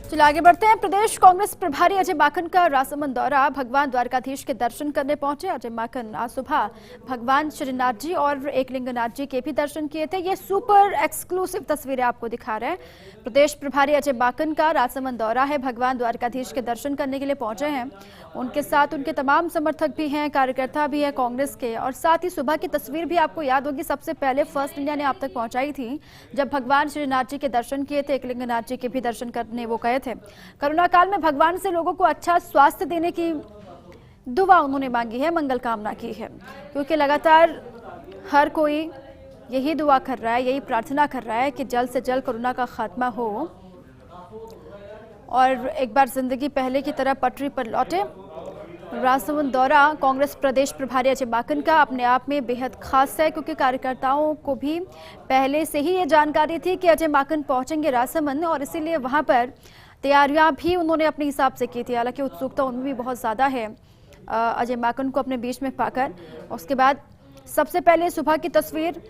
चलिए आगे बढ़ते हैं। प्रदेश कांग्रेस प्रभारी अजय माकन का राजसमंद दौरा। भगवान द्वारकाधीश के दर्शन करने पहुंचे अजय माकन। आज सुबह भगवान श्रीनाथ जी और एकलिंगनाथ जी के भी दर्शन किए थे। ये सुपर एक्सक्लूसिव तस्वीरें आपको दिखा रहे हैं। प्रदेश प्रभारी अजय माकन का राजसमंद दौरा है। भगवान द्वारकाधीश के दर्शन करने के लिए पहुंचे हैं। उनके साथ उनके तमाम समर्थक भी हैं, कार्यकर्ता भी है कांग्रेस के। और साथ ही सुबह की तस्वीर भी आपको याद होगी, सबसे पहले फर्स्ट इंडिया ने आप तक पहुंचाई थी जब भगवान श्रीनाथ जी के दर्शन किए थे, एकलिंगनाथ जी के भी दर्शन करने वो गए थे। कोरोना काल में भगवान से लोगों को अच्छा स्वास्थ्य देने की दुआ उन्होंने मांगी है, मंगल कामना की है, क्योंकि लगातार हर कोई यही दुआ कर रहा है, यही प्रार्थना कर रहा है कि जल्द से जल्द कोरोना का खात्मा हो और एक बार जिंदगी पहले की तरह पटरी पर लौटे। राजसमंद दौरा कांग्रेस प्रदेश प्रभारी अजय माकन का अपने आप में बेहद खास है, क्योंकि कार्यकर्ताओं को भी पहले से ही ये जानकारी थी कि अजय माकन पहुंचेंगे राजसमंद और इसीलिए वहां पर तैयारियां भी उन्होंने अपने हिसाब से की थी। हालांकि उत्सुकता उनमें भी बहुत ज़्यादा है अजय माकन को अपने बीच में पाकर। उसके बाद सबसे पहले सुबह की तस्वीर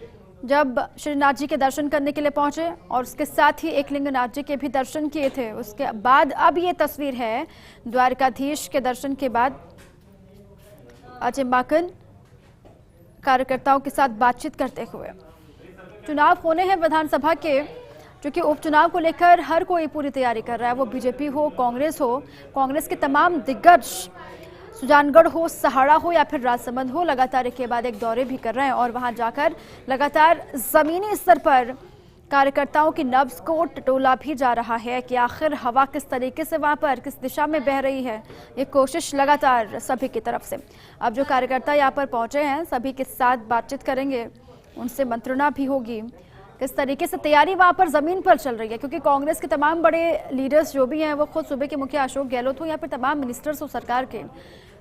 जब श्रीनाथ जी के दर्शन करने के लिए पहुंचे और उसके साथ ही एकलिंगनाथ जी के भी दर्शन किए थे। उसके बाद अब ये तस्वीर है द्वारकाधीश के दर्शन के बाद अजय माकन कार्यकर्ताओं के साथ बातचीत करते हुए। चुनाव होने हैं विधानसभा के, क्योंकि उपचुनाव को लेकर हर कोई पूरी तैयारी कर रहा है। वो बीजेपी हो, कांग्रेस के तमाम दिग्गज, सुजानगढ़ हो, सहाड़ा हो या फिर राजसमंद हो, लगातार एक के बाद एक दौरे भी कर रहे हैं और वहां जाकर लगातार जमीनी स्तर पर कार्यकर्ताओं की नब्ज को टटोला भी जा रहा है कि आखिर हवा किस तरीके से वहां पर किस दिशा में बह रही है। ये कोशिश लगातार सभी की तरफ से। अब जो कार्यकर्ता यहाँ पर पहुंचे हैं सभी के साथ बातचीत करेंगे, उनसे मंत्रणा भी होगी। किस तरीके से तैयारी वहां पर जमीन पर चल रही है, क्योंकि कांग्रेस के तमाम बड़े लीडर्स जो भी हैं, वो खुद सूबे के मुखिया अशोक गहलोत हो या फिर तमाम मिनिस्टर्स हो सरकार के,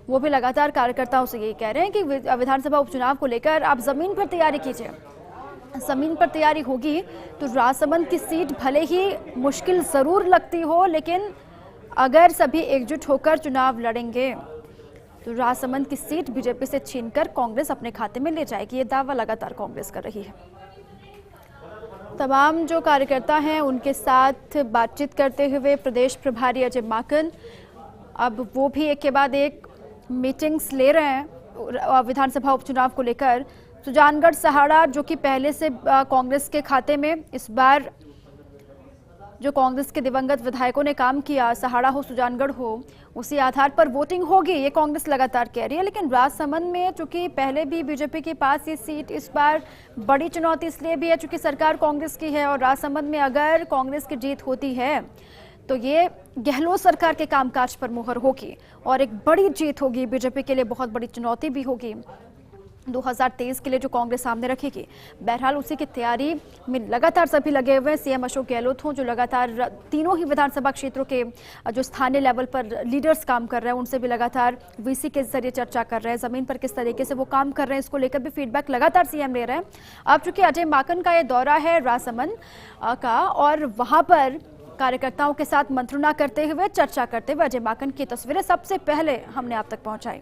वो भी लगातार कार्यकर्ताओं से यही कह रहे हैं कि विधानसभा उपचुनाव को लेकर आप जमीन पर तैयारी कीजिए। जमीन पर तैयारी होगी तो राजसमंद की सीट भले ही मुश्किल जरूर लगती हो, लेकिन अगर सभी एकजुट होकर चुनाव लड़ेंगे तो राजसमंद की सीट बीजेपी से छीनकर कांग्रेस अपने खाते में ले जाएगी। ये दावा लगातार कांग्रेस कर रही है। तमाम जो कार्यकर्ता हैं उनके साथ बातचीत करते हुए प्रदेश प्रभारी अजय माकन अब वो भी एक के बाद एक मीटिंग्स ले रहे हैं विधानसभा उपचुनाव को लेकर। सुजानगढ़, सहाड़ा जो कि पहले से कांग्रेस के खाते में, इस बार जो कांग्रेस के दिवंगत विधायकों ने काम किया, सहाड़ा हो, सुजानगढ़ हो, उसी आधार पर वोटिंग होगी, ये कांग्रेस लगातार कह रही है। लेकिन राजसमंद में चूंकि पहले भी बीजेपी के पास ये सीट इस बार बड़ी चुनौती इसलिए भी है चूंकि सरकार कांग्रेस की है और राजसमंद में अगर कांग्रेस की जीत होती है तो ये गहलोत सरकार के कामकाज पर मुहर होगी और एक बड़ी जीत होगी, बीजेपी के लिए बहुत बड़ी चुनौती भी होगी 2023 के लिए जो कांग्रेस सामने रखेगी। बहरहाल उसी की तैयारी में लगातार सभी लगे हुए हैं। सीएम अशोक गहलोत हों जो लगातार तीनों ही विधानसभा क्षेत्रों के जो स्थानीय लेवल पर लीडर्स काम कर रहे हैं उनसे भी लगातार वीसी के जरिए चर्चा कर रहे हैं। जमीन पर किस तरीके से वो काम कर रहे हैं इसको लेकर भी फीडबैक लगातार सीएम ले रहे हैं। अब चूंकि अजय माकन का ये दौरा है राजसमंद का और वहां पर कार्यकर्ताओं के साथ मंत्रणा करते हुए, चर्चा करते हुए अजय माकन की तस्वीरें सबसे पहले हमने आप तक पहुंचाई।